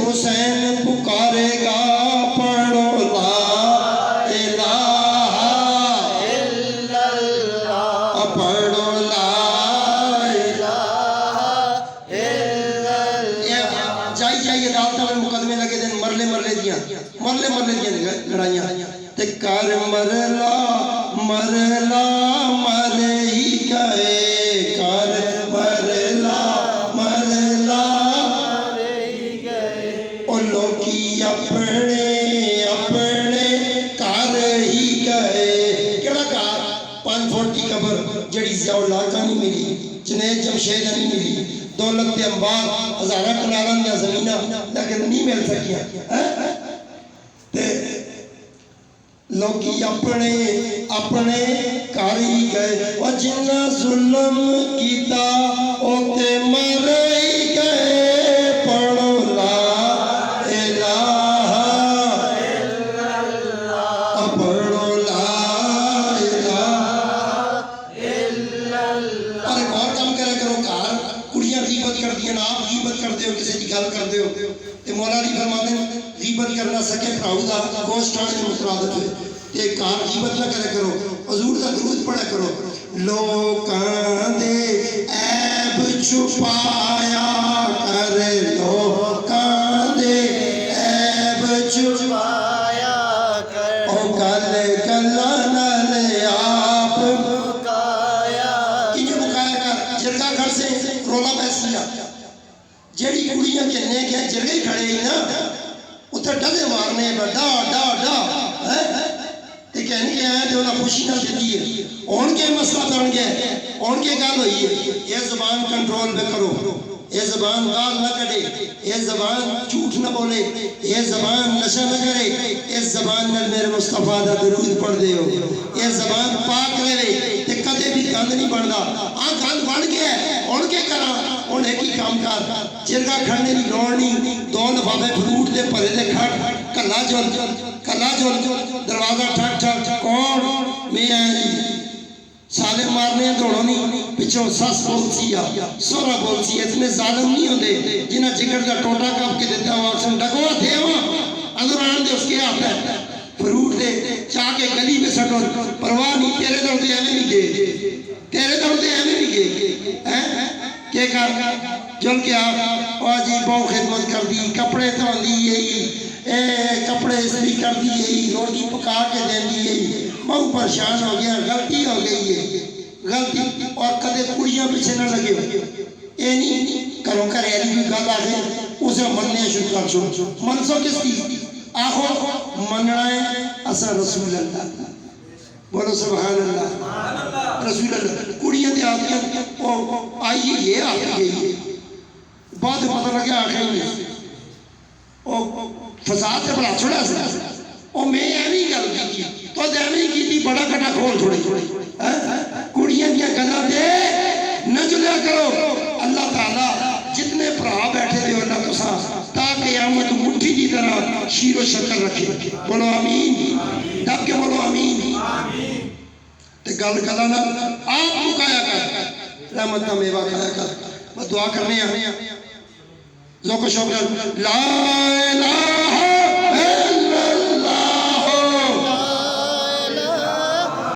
حسین پکارے گا پڑھو لا الہ الا اللہ پڑھو لا الہ الا اللہ جائیے عدالتوں میں مقدمے لگے دیں مرلے دیاں لڑائیاں تے کر مرلا مر ہی گئے کر مرلا مر ہی گئے او لوکی اپنے کر ہی گئے کیڑا کار 5 فٹ کی قبر جڑی ضیاء اللہ کا نہیں ملی جنید جمشید نہیں ملی دولت تے انبار ہزارہ کنالاں دیا زمینہ لیکن نہیں مل سکیا لوگی اپنے کاری گئے اور جنہ ظلم کیتا اوتے مر ہی گئے پڑھو لا الہ الا اللہ پڑھو لا الہ الا اللہ اور ایک اور کام کرے کرو کار کڑیاں غیبت کر دیا نا آپ غیبت کر دیو کسی کی گل کر دیو تے مولا علی فرماتے ہیں غیبت کرنا سکے پراؤ دا گوشت آنے مترادت ہوئے تے کار غیبت نہ کرے کرو حضور دا درود پڑھا کرو لوکاں دے عیب چھپایا کر لوکاں دے عیب چھپایا کر او گل نال آپ مکایا انہیں مکایا کر جرگا گھر سے رولا پیسیا جیڑی کڑیاں کہنے کہ جرگے کھڑے ہی نا اتھر ڈھلے مارنے ڈا تے کہنے کے آئے تھے انہاں خوشی نہ دیتی ہے ان کے مسئلہ بن گئے ان کے گال ہوئی ہے یہ زبان کنٹرول پہ کرو یہ زبان گال نہ کٹے یہ زبان جھوٹ نہ بولے یہ زبان نشہ نہ کرے اس زبان میں میرے مصطفیٰ دا درود پڑھ دے ہو یہ زبان پاک رہے تے کدے بھی گند نہیں بڑھدا گند بڑھ گیا ان کے کرا انہیں کی کام کر جرگا کھڑنے کی لوڑ نہیں 2 لفافے فروٹ دے پرے دے کھڑ کلا جول دروازہ ٹھک کون میں آئی سالے مارنے دوڑو نہیں پچھو سس بولسی سورا بولسی اتنے ظالم نہیں ہوندے جنہ جگر دا ٹوٹا کپ کے دیتا ہوا اکسن ڈگوا تھے ہوا اندر آن دے اس کے آتا ہے فروٹ دے چاہ کے گلی میں سٹو پرواہ نہیں تیرے دوڑتے ایمیں نہیں گئے کہ کر جل کے آجی بہو خدمت کر دی کپڑے تو دی یہی کپڑے استری کر دی یہی روٹی پکا کے دین دی یہی بہو پریشان ہو گیا غلطی ہو گئی ہے غلطی اور کدے کڑیاں پیچھے نہ لگے اے نہیں کرو کر ایلی بھی گل آگے اسے مننے شروع کر چھوڑ منسو کس کی آخو مننا ہے اثر رسول اللہ بولو سبحان اللہ رسول اللہ کڑیاں دے آتی ہیں آئیے یہ آتی گئی ہے بعد پتہ لگے آخر ہی نہیں فساد سے بڑا چھوڑا سے میں ایمی گل کی تو ایمی کی تھی بڑا کٹا کھول چھوڑی کڑیاں دیا گلا دے نہ جلیا کرو اللہ تعالیٰ جتنے پرا بیٹھے دے اللہ تسا تاکہ قیامت مٹھی کی طرح شیر و شکر رکھے بولو آمین دب کے بولو آمین تے گل کلا نا آپ مکایا کر رحمت نہ میوہ کھایا کر میں دعا کرنے آنے ذوق و شوق لا الہ